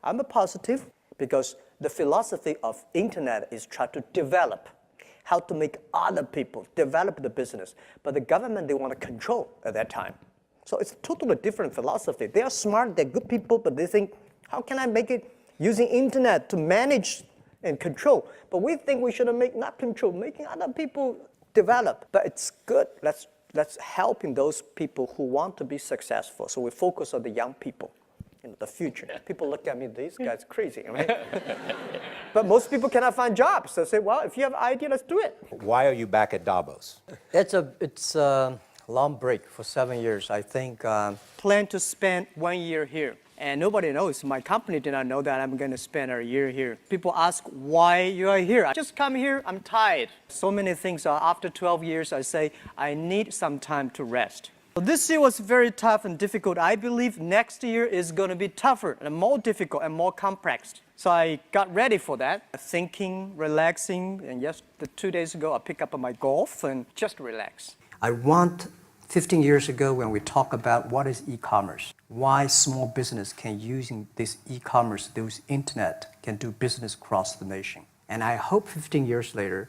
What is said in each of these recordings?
I'm a positive because the philosophy of internet is try to develop how to make other people develop the business. But the government, they want to control at that time. So it's a totally different philosophy. They are smart, they're good people, but they think, how can I make it using internet to manage and control? But we think we should make not control, making other people develop. But it's good. Let's helping those people who want to be successful. So we focus on the young people, the future. People look at me, these guys crazy, right? But most people cannot find jobs. So say, well, if you have an idea, let's do it. Why are you back at Davos? It's a long break for 7 years. I think Plan to spend 1 year here. And nobody knows. My company did not know that I'm going to spend a year here. People ask why you are here. I just come here, I'm tired. So many things. After 12 years, I say, I need some time to rest. So this year was very tough and difficult. I believe next year is going to be tougher and more difficult and more complex. So I got ready for that. Thinking, relaxing, and yes, 2 days ago, I picked up my golf and just relax. I want 15 years ago when we talk about what is e-commerce, why small business can using this e-commerce, this internet, can do business across the nation. And I hope 15 years later,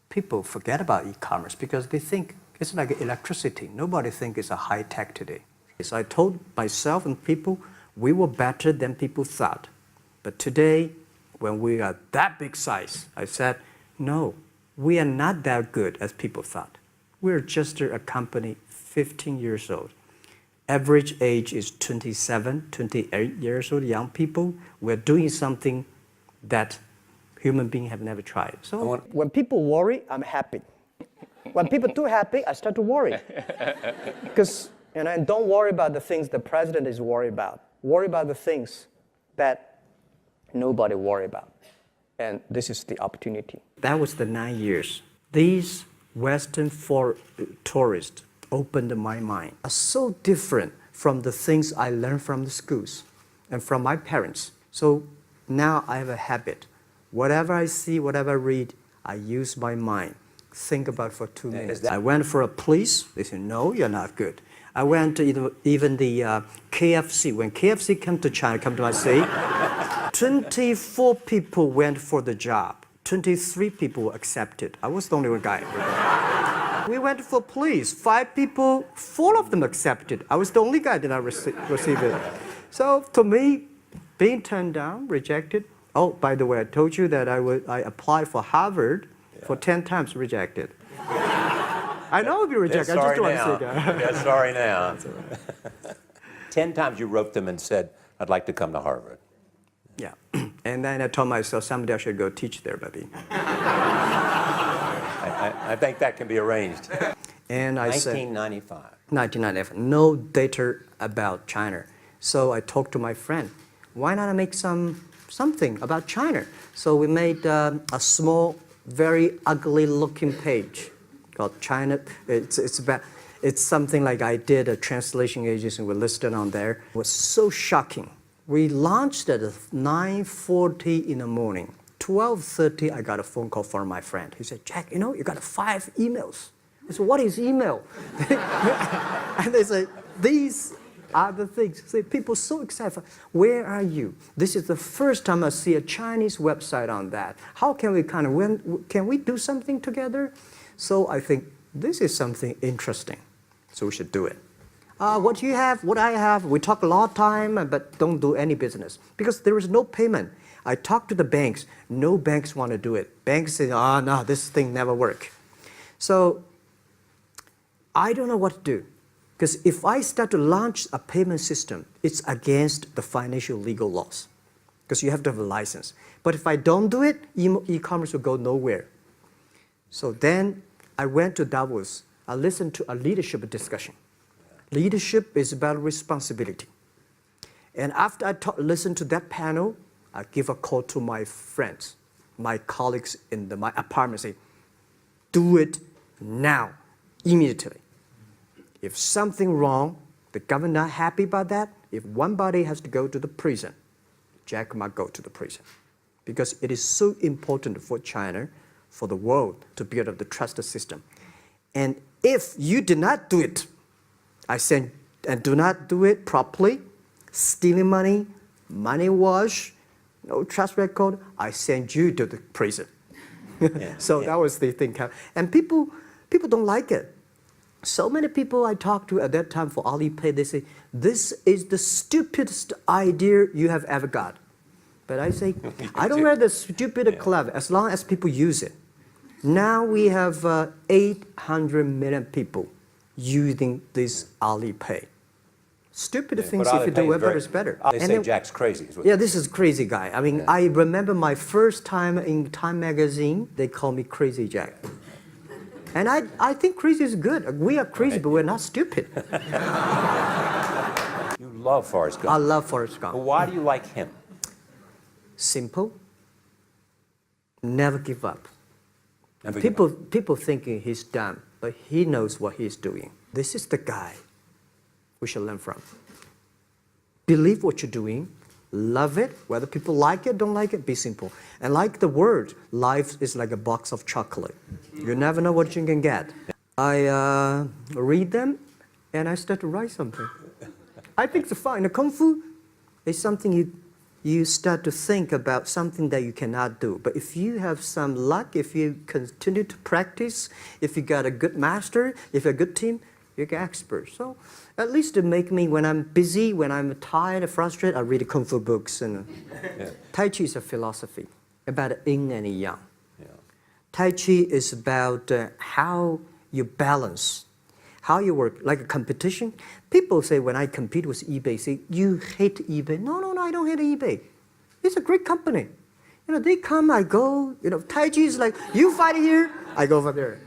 people forget about e-commerce because they think it's like electricity. Nobody thinks it's a high tech today. So I told myself and people, we were better than people thought. But today, when we are that big size, I said, no, we are not that good as people thought. We're just a company 15 years old. Average age is 27, 28 years old, young people. We're doing something that human beings have never tried. So when people worry, I'm happy. When people too happy, I start to worry. Because, and don't worry about the things the president is worried about. Worry about the things that nobody worry about. And this is the opportunity. That was the 9 years. These Western tourists opened my mind. Are so different from the things I learned from the schools and from my parents. So now I have a habit. Whatever I see, whatever I read, I use my mind. Think about for 2 minutes. I went for a police. They said, no, you're not good. I went to even the KFC. When KFC came to China, come to my city, 24 people went for the job. 23 people were accepted. I was the only one guy. We went for police. 5 people, 4 of them accepted. I was the only guy that did not receive it. So to me, being turned down, rejected. Oh, by the way, I told you that I applied for Harvard for 10 times, rejected. I know I'll be rejected. I just want to say that. Yeah, sorry now. 10 times you wrote them and said, I'd like to come to Harvard. Yeah. And then I told myself, someday I should go teach there, maybe. I think that can be arranged. And I said, 1995. 1995. No data about China. So I talked to my friend, why not make something about China? So we made a small, very ugly looking page called China. It's something like I did a translation agency, we listed on there. It was so shocking. We launched at 9:40 in the morning. 12:30, I got a phone call from my friend. He said, Jack, you got 5 emails. I said, what is email? And they said, these are the things. See, people so excited. Where are you? This is the first time I see a Chinese website on that. How can we can we do something together? So I think this is something interesting. So we should do it. What you have, what I have, we talk a lot of time, but don't do any business. Because there is no payment. I talk to the banks. No banks want to do it. Banks say, oh, no, this thing never work. So I don't know what to do. Because if I start to launch a payment system, it's against the financial legal laws. Because you have to have a license. But if I don't do it, e-commerce will go nowhere. So then I went to Davos. I listened to a leadership discussion. Leadership is about responsibility. And after I listened to that panel, I give a call to my friends, my colleagues in my apartment, say, do it now, immediately. If something wrong, the government not happy about that, if one body has to go to the prison, Jack might go to the prison. Because it is so important for China, for the world, to build up the trust system. And if you did not do it, I said, and do not do it properly, stealing money, money wash, no track record, I send you to the prison. So that was the thing. And people don't like it. So many people I talked to at that time for Alipay, they say, this is the stupidest idea you have ever got. But I say, I don't rather stupid or clever, as long as people use it. Now we have 800 million people using this Alipay. Stupid things, if you do it better, is better. They say Jack's crazy. Is what Yeah, this is crazy guy. I mean, I remember my first time in Time magazine, they call me Crazy Jack. And I think crazy is good. We are crazy, but we're not stupid. You love Forrest Gump. I love Forrest But Gump. why do you like him? Simple. Never give up. Never give up. People thinking he's dumb, but he knows what he's doing. This is the guy we should learn from. Believe what you're doing. Love it. Whether people like it, don't like it, be simple. And like the word, life is like a box of chocolate. You never know what you can get. I read them, and I start to write something. I think it's fun. The Kung Fu is something you start to think about something that you cannot do. But if you have some luck, if you continue to practice, if you got a good master, if you're a good team, you're an expert. So at least to make me, when I'm busy, when I'm tired or frustrated, I read Kung Fu books. And Tai Chi is a philosophy about yin and yang. Yeah. Tai Chi is about how you balance, how you work, like a competition. People say when I compete with eBay, say, you hate eBay. No, I don't hate eBay. It's a great company. You know, they come, I go. You know, Tai Chi is like, you fight here, I go over there.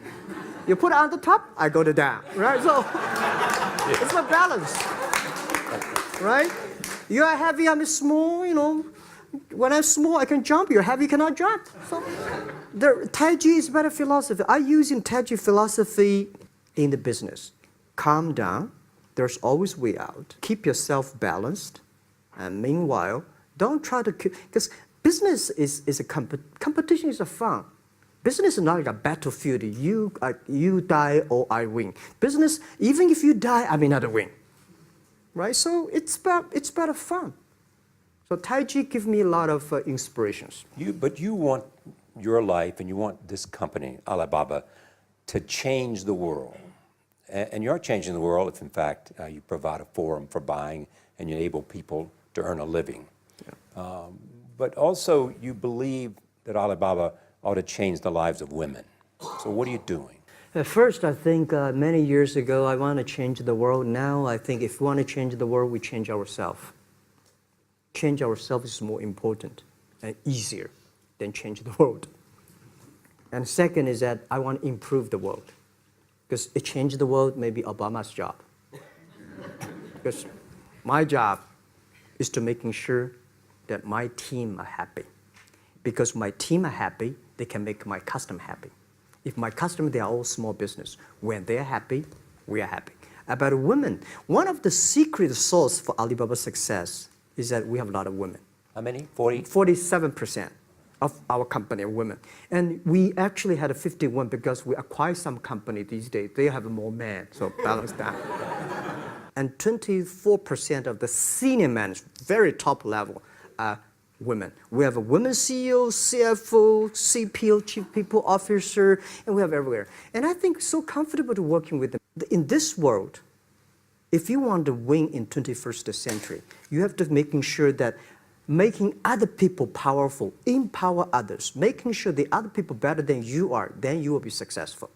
You put it on the top, I go to down, right? So it's a balance, right? You are heavy, I'm small, you know. When I'm small, I can jump. You're heavy, you cannot jump. So the Tai Chi is better philosophy. I use in Tai Chi philosophy in the business. Calm down. There's always way out. Keep yourself balanced. And meanwhile, don't try to keep, because business is a competition is a fun. Business is not like a battlefield. You die or I win. Business, even if you die, I may not win. Right? So it's about fun. So Tai Chi gives me a lot of inspirations. But you want your life and you want this company, Alibaba, to change the world. And you're changing the world if, in fact, you provide a forum for buying and you enable people to earn a living. Yeah. But also, you believe that Alibaba ought to change the lives of women. So what are you doing? At first, I think many years ago, I want to change the world. Now, I think if we want to change the world, we change ourselves. Change ourselves is more important and easier than change the world. And second is that I want to improve the world. Because it changed the world may be Obama's job. Because my job is to making sure that my team are happy. Because my team are happy, they can make my customer happy. If my customer, they are all small business. When they're happy, we are happy. About women, one of the secret source for Alibaba's success is that we have a lot of women. How many? 40? 47% of our company are women. And we actually had a 51 because we acquired some company these days. They have more men, so balance that. And 24% of the senior management, very top level, are women. We have a women CEO, CFO, CPO, Chief People Officer, and we have everywhere. And I think so comfortable to working with them. In this world, if you want to win in 21st century, you have to making sure that making other people powerful, empower others, making sure the other people better than you are, then you will be successful.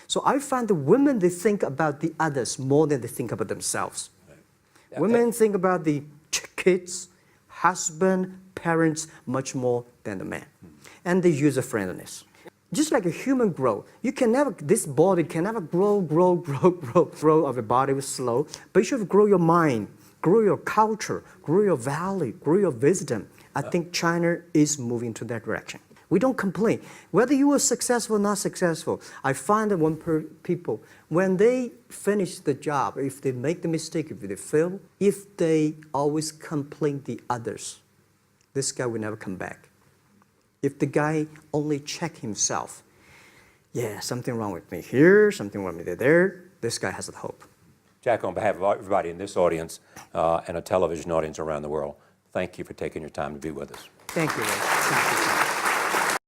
So I find the women, they think about the others more than they think about themselves. Right. Women think about the kids, husband, parents, much more than the man. And the user-friendliness. Just like a human growth, you can never, this body can never grow of a body is slow, but you should grow your mind, grow your culture, grow your value, grow your wisdom. I think China is moving to that direction. We don't complain. Whether you are successful or not successful, I find that people, when they finish the job, if they make the mistake, if they fail, if they always complain the others, this guy will never come back. If the guy only check himself, yeah, something wrong with me here, something wrong with me there, this guy has the hope. Jack, on behalf of everybody in this audience and a television audience around the world, Thank you for taking your time to be with us. Thank you, Ray. Thank you.